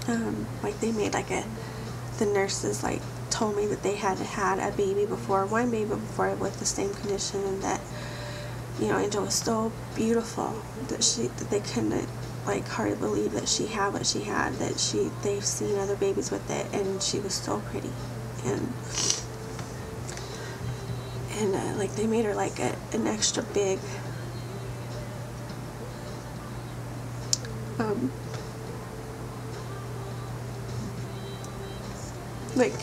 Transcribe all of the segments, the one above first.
like they made like the nurses like told me that they had had a baby before, one baby before with the same condition, and that, you know, Angel was so beautiful that they couldn't like hardly believe that she had what she had, that they've seen other babies with it, and she was so pretty, and like they made her like an extra big like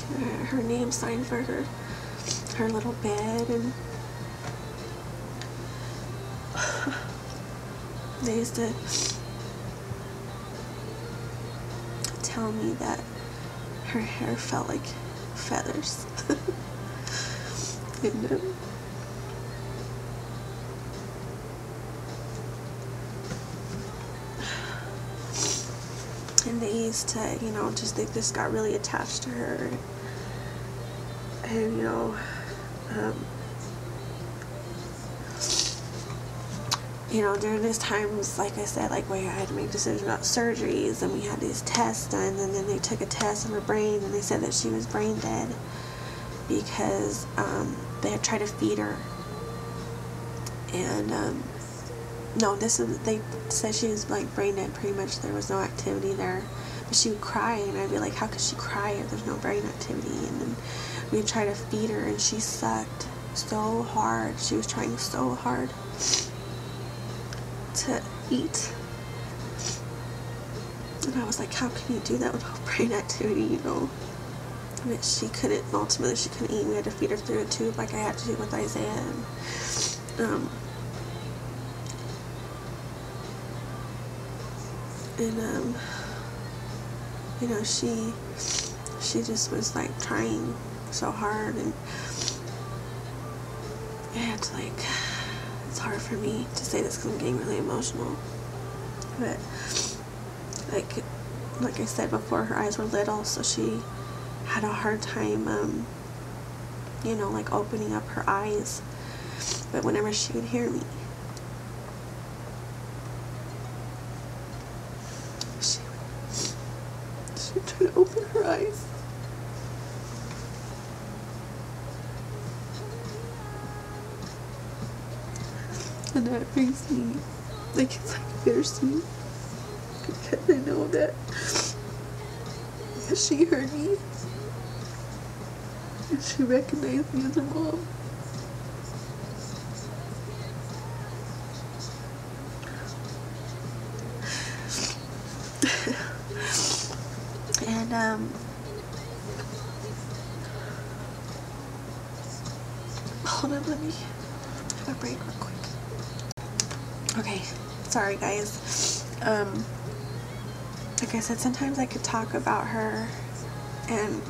her name sign for her little bed, and they used to tell me that her hair felt like feathers. And they used to, you know, they just got really attached to her, and you know, during these times, like I said, like where I had to make decisions about surgeries, and we had these tests done, and then they took a test in her brain, and they said that she was brain dead because they had tried to feed her, and no, they said she was like brain dead pretty much. There was no activity there, but she would cry, and I'd be like, how could she cry if there's no brain activity? And then we'd try to feed her, and she sucked so hard. She was trying so hard to eat, and I was like, how can you do that without brain activity, you know? But she couldn't, ultimately she couldn't eat. We had to feed her through a tube like I had to do with Isaiah, and you know, she just was like trying so hard, and it's like, it's hard for me to say this because I'm getting really emotional, but like I said before, her eyes were little, so she had a hard time you know, like opening up her eyes, but whenever she would hear me, she would try to open her eyes. And that brings me, like, it's like bittersweet, because I know that she heard me, and she recognized me as her mom. And hold on, let me have a break real quick. Okay, sorry guys. Like I said, sometimes I could talk about her and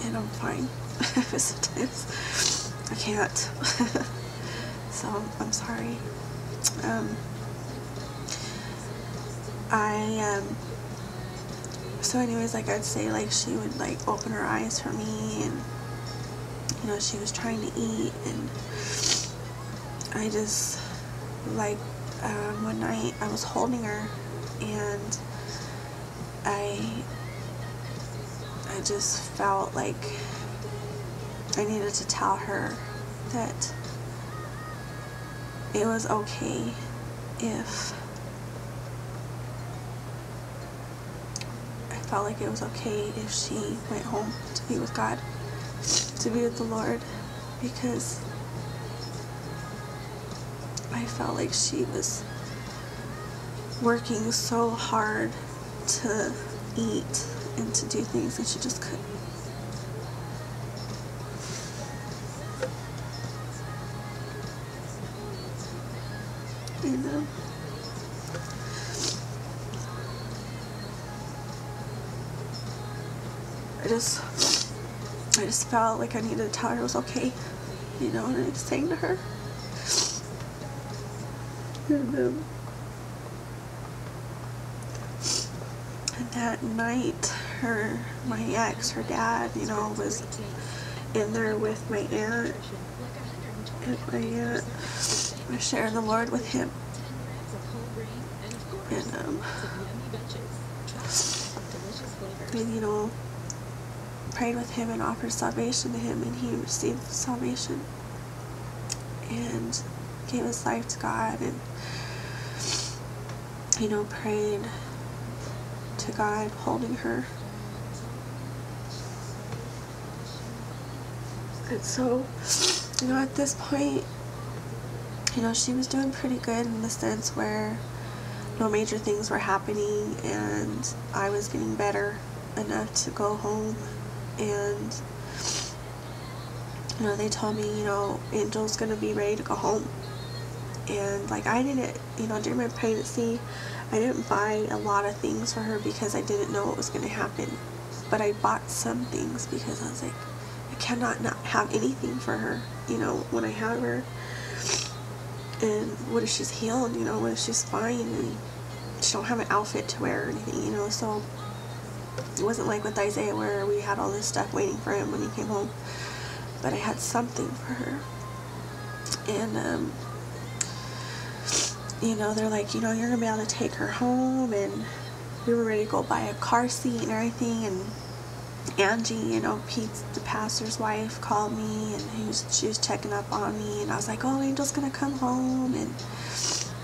I'm fine. But sometimes I can't. So I'm sorry. So anyways, like I'd say, like she would like open her eyes for me, and you know, she was trying to eat, and I just like one night I was holding her, and I just felt like I needed to tell her that it was okay if I felt like it was okay if she went home to be with God, to be with the Lord, because I felt like she was working so hard to eat and to do things, and she just couldn't. And I just felt like I needed to tell her it was okay, you know, and I was saying to her. And that night, my ex, her dad, you know, was in there with my aunt, and my aunt was sharing the Lord with him, and and, you know, prayed with him and offered salvation to him, and he received salvation and gave his life to God, and, you know, prayed to God, holding her. And so, you know, at this point, you know, she was doing pretty good in the sense where no major things were happening, and I was getting better enough to go home. And, you know, they told me, you know, Angel's gonna be ready to go home. And, like, I didn't, you know, during my pregnancy, I didn't buy a lot of things for her because I didn't know what was gonna happen. But I bought some things because I was like, I cannot not have anything for her, you know, when I have her. And what if she's healed, you know, what if she's fine and she don't have an outfit to wear or anything, you know. So it wasn't like with Isaiah where we had all this stuff waiting for him when he came home, but I had something for her. And you know, they're like, you know, you're gonna be able to take her home, and we were ready to go buy a car seat and everything. And Angie, you know, Pete's, the pastor's wife, called me, and she was checking up on me, and I was like, oh, Angel's gonna come home, and,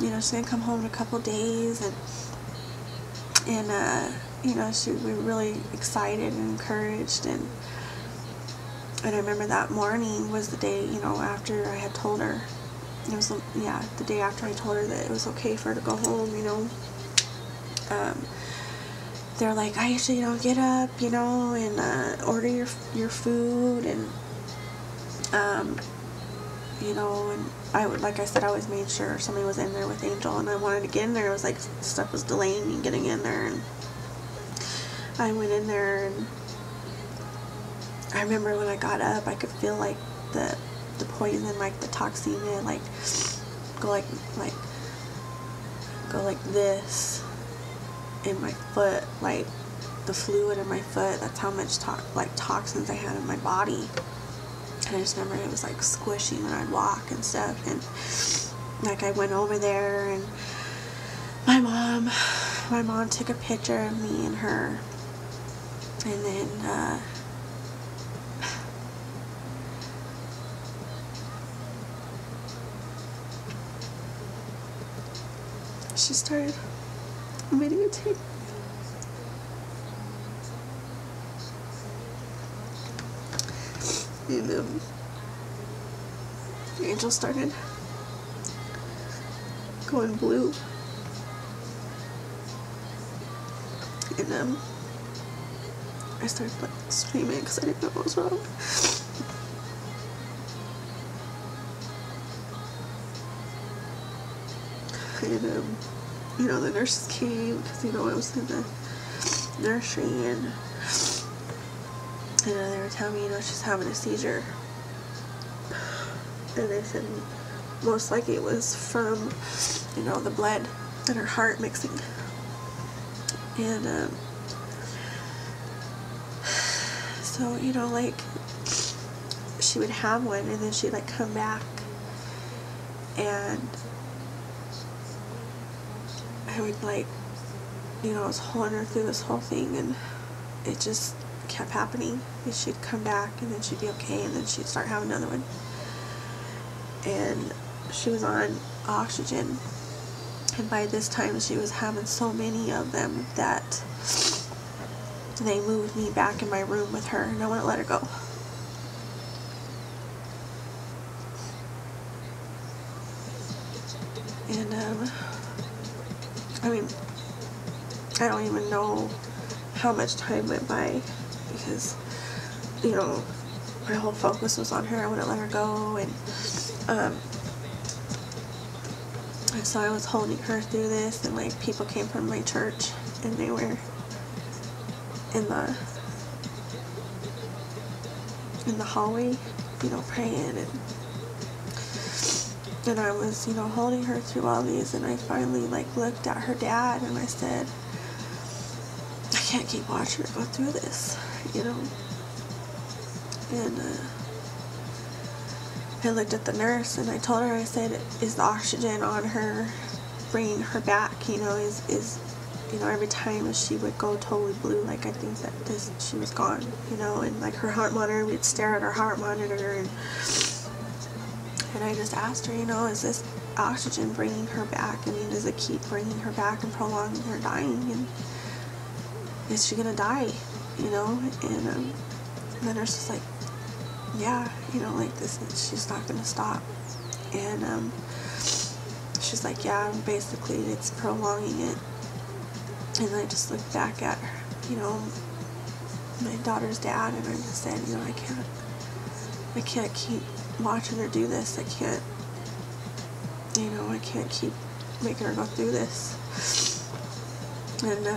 you know, she's gonna come home in a couple days. And you know, we were really excited and encouraged. And I remember that morning was the day, you know, after I had told her, it was, yeah, the day after I told her that it was okay for her to go home, you know. They're like, Aiesha, you know, get up, you know, and order your food, and you know, and I would, like I said, I always made sure somebody was in there with Angel, and I wanted to get in there. It was like stuff was delaying me getting in there, and I went in there, and I remember when I got up, I could feel like the poison, like the toxemia, like go like this in my foot, like the fluid in my foot. That's how much toxins I had in my body. And I just remember it was like squishy when I'd walk and stuff. And like I went over there, and my mom took a picture of me and her, and then she started videotaping. And Angel started going blue, and I started like screaming because I didn't know what was wrong. And you know, the nurses came because, you know, I was in the nursery, and you know, they were telling me, you know, she's having a seizure, and they said most likely it was from, you know, the blood and her heart mixing. And so, you know, like she would have one, and then she'd like come back, and I would, like, you know, I was holding her through this whole thing, and it just kept happening. And she'd come back, and then she'd be okay, and then she'd start having another one. And she was on oxygen, and by this time she was having so many of them that they moved me back in my room with her, and I wouldn't let her go. And I mean, I don't even know how much time went by, because, you know, my whole focus was on her. I wouldn't let her go, and so I was holding her through this, and like people came from my church, and they were in the hallway, you know, praying, and I was, you know, holding her through all these, and I finally like looked at her dad, and I said, I can't keep watching her go through this, you know. And I looked at the nurse, and I told her, I said, is the oxygen on her bringing her back, you know, is you know, every time she would go totally blue, like I think that she was gone, you know, and like her heart monitor, we'd stare at her heart monitor, and I just asked her, you know, is this oxygen bringing her back? I mean, does it keep bringing her back and prolonging her dying? And is she gonna die, you know? And the nurse was like, yeah, you know, like she's not gonna stop. And she's like, yeah, basically it's prolonging it. And I just looked back at her, you know, my daughter's dad, and I just said, you know, I can't keep watching her do this. I can't, you know, I can't keep making her go through this. And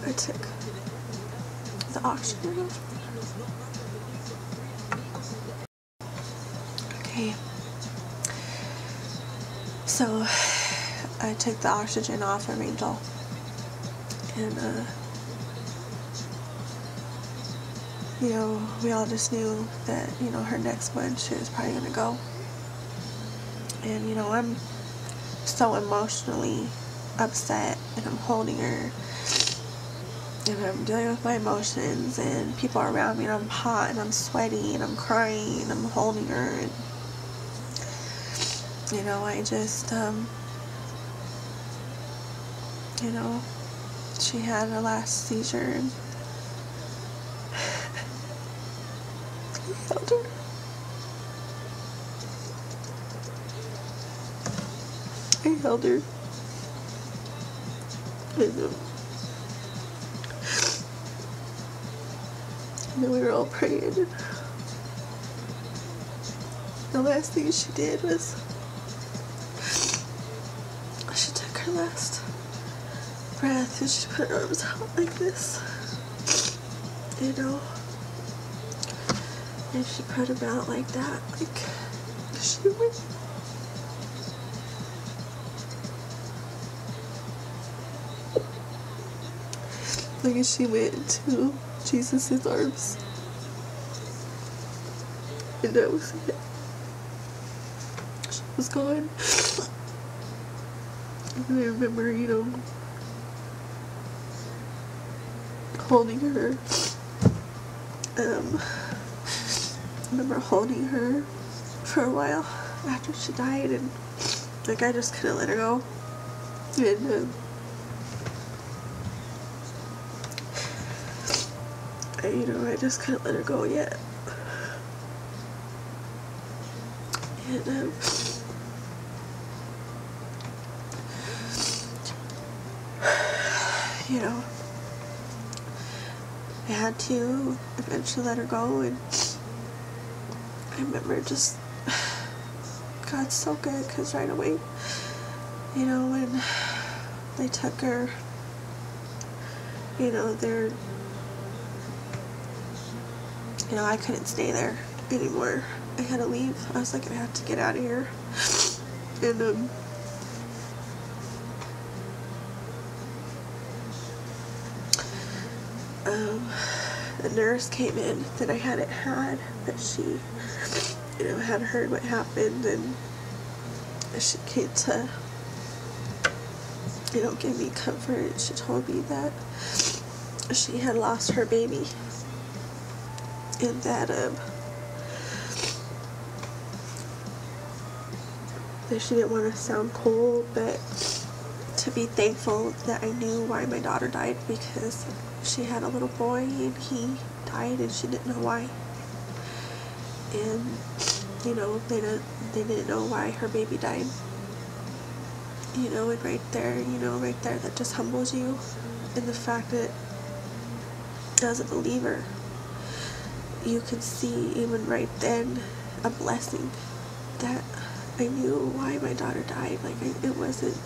I took the oxygen off. Okay. So I took the oxygen off of Angel, and you know, we all just knew that, you know, her next month she was probably gonna go. And you know, I'm so emotionally upset, and I'm holding her, and I'm dealing with my emotions, and people are around me, and I'm hot, and I'm sweaty, and I'm crying, and I'm holding her, and you know, I just you know, she had her last seizure, and I held her. I held her. And then we were all praying. The last thing she did was she took her last breath, and she put her arms out like this, you know, and she put them out like that, like she went. Like she went into Jesus' arms, and that was it. She was gone. And I remember, you know, holding her. I remember holding her for a while after she died, and like I just couldn't let her go. And you know, I just couldn't let her go yet. And you know, I had to eventually let her go, and I remember just, God's so good, because right away, you know, when they took her, you know, you know, I couldn't stay there anymore. I had to leave. I was like, I have to get out of here. And the nurse came in that I hadn't had, but she, you know, had heard what happened, and she came to, you know, give me comfort. She told me that she had lost her baby, and that that she didn't want to sound cold, but to be thankful that I knew why my daughter died, because she had a little boy and he died and she didn't know why. And you know, they didn't know why her baby died. You know, and right there, you know, right there, that just humbles you. And the fact that as a believer, you could see even right then a blessing, that I knew why my daughter died. Like it wasn't